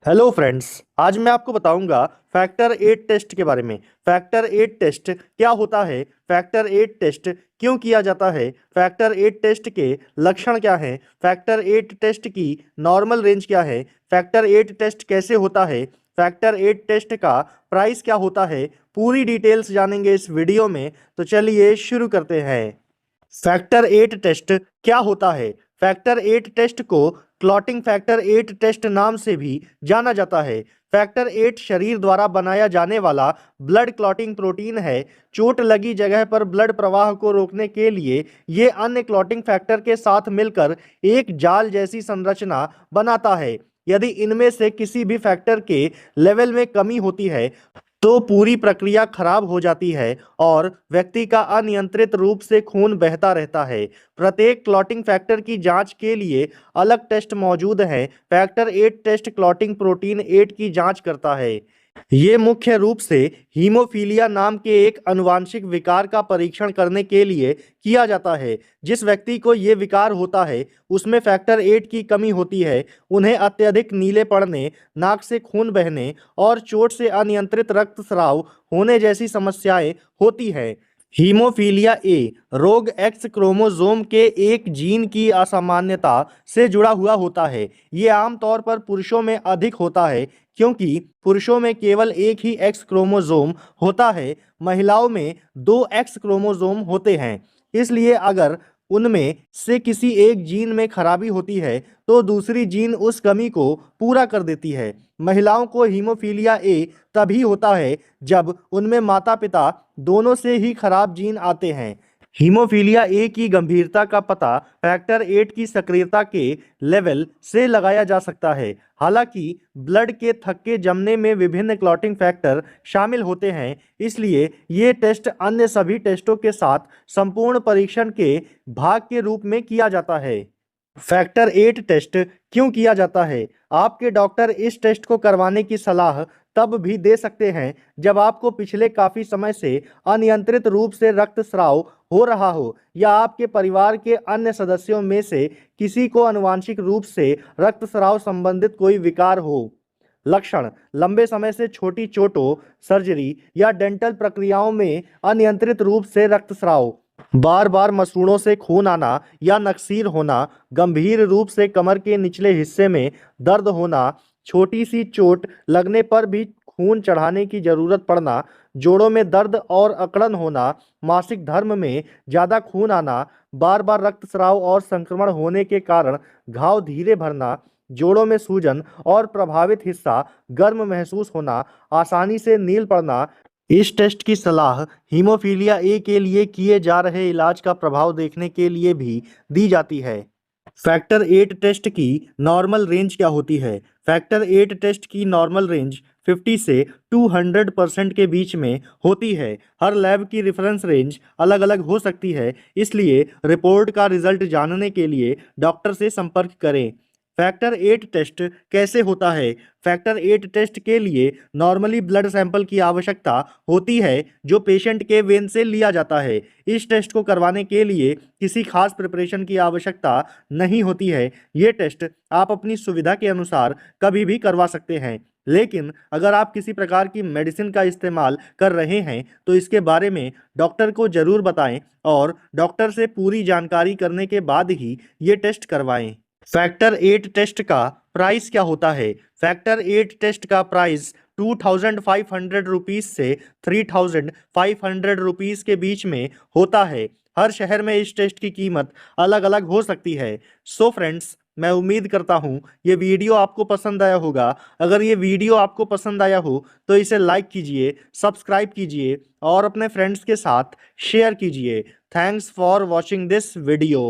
Hello friends. आज मैं आपको बताऊंगा फैक्टर 8 टेस्ट के बारे में। फैक्टर 8 टेस्ट क्या होता है, फैक्टर 8 टेस्ट क्यों किया जाता है, फैक्टर 8 टेस्ट के लक्षण क्या हैं, फैक्टर 8 टेस्ट की नॉर्मल रेंज क्या है, फैक्टर 8 टेस्ट कैसे होता है, फैक्टर 8 टेस्ट का प्राइस क्या होता है, पूरी डिटेल्स जानेंगे इस वीडियो में। तो चलिए शुरू करते हैं। फैक्टर 8 टेस्ट क्या होता है? फैक्टर 8 टेस्ट को क्लॉटिंग फैक्टर 8 टेस्ट नाम से भी जाना जाता है। फैक्टर 8 शरीर द्वारा बनाया जाने वाला ब्लड क्लॉटिंग प्रोटीन है। चोट लगी जगह पर ब्लड प्रवाह को रोकने के लिए ये अन्य क्लॉटिंग फैक्टर के साथ मिलकर एक जाल जैसी संरचना बनाता है। यदि इनमें से किसी भी फैक्टर के लेवल में कमी होती है तो पूरी प्रक्रिया खराब हो जाती है और व्यक्ति का अनियंत्रित रूप से खून बहता रहता है। प्रत्येक क्लॉटिंग फैक्टर की जांच के लिए अलग टेस्ट मौजूद हैं। फैक्टर 8 टेस्ट क्लॉटिंग प्रोटीन 8 की जांच करता है। ये मुख्य रूप से हीमोफीलिया नाम के एक आनुवांशिक विकार का परीक्षण करने के लिए किया जाता है। जिस व्यक्ति को ये विकार होता है उसमें फैक्टर 8 की कमी होती है। उन्हें अत्यधिक नीले पड़ने, नाक से खून बहने और चोट से अनियंत्रित रक्तस्राव होने जैसी समस्याएं होती हैं। हीमोफीलिया ए रोग एक्स क्रोमोसोम के एक जीन की असामान्यता से जुड़ा हुआ होता है। ये आमतौर पर पुरुषों में अधिक होता है क्योंकि पुरुषों में केवल एक ही एक्स क्रोमोसोम होता है। महिलाओं में दो एक्स क्रोमोसोम होते हैं। इसलिए अगर उनमें से किसी एक जीन में खराबी होती है तो दूसरी जीन उस कमी को पूरा कर देती है। महिलाओं को हीमोफीलिया ए तभी होता है जब उनमें माता पिता दोनों से ही खराब जीन आते हैं। हीमोफीलिया ए की गंभीरता का पता फैक्टर 8 की सक्रियता के लेवल से लगाया जा सकता है। हालांकि ब्लड के थक्के जमने में विभिन्न क्लॉटिंग फैक्टर शामिल होते हैं, इसलिए ये टेस्ट अन्य सभी टेस्टों के साथ संपूर्ण परीक्षण के भाग के रूप में किया जाता है। फैक्टर 8 टेस्ट क्यों किया जाता है? आपके डॉक्टर इस टेस्ट को करवाने की सलाह तब भी दे सकते हैं जब आपको पिछले काफी समय से अनियंत्रित रूप से रक्तस्राव हो रहा हो या आपके परिवार के अन्य सदस्यों में से किसी को आनुवांशिक रूप से रक्तस्राव संबंधित कोई विकार हो। लक्षण: लंबे समय से छोटी चोटों, सर्जरी या डेंटल प्रक्रियाओं में अनियंत्रित रूप से रक्तस्राव, बार बार मसूड़ों से खून आना या नक्सीर होना, गंभीर रूप से कमर के निचले हिस्से में दर्द होना, छोटी सी चोट लगने पर भी खून चढ़ाने की जरूरत पड़ना, जोड़ों में दर्द और अकड़न होना, मासिक धर्म में ज्यादा खून आना, बार बार रक्तस्राव और संक्रमण होने के कारण घाव धीरे भरना, जोड़ों में सूजन और प्रभावित हिस्सा गर्म महसूस होना, आसानी से नील पड़ना। इस टेस्ट की सलाह हीमोफीलिया ए के लिए किए जा रहे इलाज का प्रभाव देखने के लिए भी दी जाती है। फैक्टर 8 टेस्ट की नॉर्मल रेंज क्या होती है? फैक्टर 8 टेस्ट की नॉर्मल रेंज 50 से 200% के बीच में होती है। हर लैब की रेफरेंस रेंज अलग अलग हो सकती है, इसलिए रिपोर्ट का रिजल्ट जानने के लिए डॉक्टर से संपर्क करें। फैक्टर 8 टेस्ट कैसे होता है? फैक्टर 8 टेस्ट के लिए नॉर्मली ब्लड सैंपल की आवश्यकता होती है जो पेशेंट के वेन से लिया जाता है। इस टेस्ट को करवाने के लिए किसी खास प्रिपरेशन की आवश्यकता नहीं होती है। ये टेस्ट आप अपनी सुविधा के अनुसार कभी भी करवा सकते हैं, लेकिन अगर आप किसी प्रकार की मेडिसिन का इस्तेमाल कर रहे हैं तो इसके बारे में डॉक्टर को जरूर बताएं और डॉक्टर से पूरी जानकारी करने के बाद ही ये टेस्ट करवाएं। फैक्टर 8 टेस्ट का प्राइस क्या होता है? फैक्टर 8 टेस्ट का प्राइस 2500 रुपीज़ से 3500 रुपीज़ के बीच में होता है। हर शहर में इस टेस्ट की कीमत अलग अलग हो सकती है। सो फ्रेंड्स, मैं उम्मीद करता हूँ ये वीडियो आपको पसंद आया होगा। अगर ये वीडियो आपको पसंद आया हो तो इसे लाइक कीजिए, सब्सक्राइब कीजिए और अपने फ्रेंड्स के साथ शेयर कीजिए। Thanks for watching this video.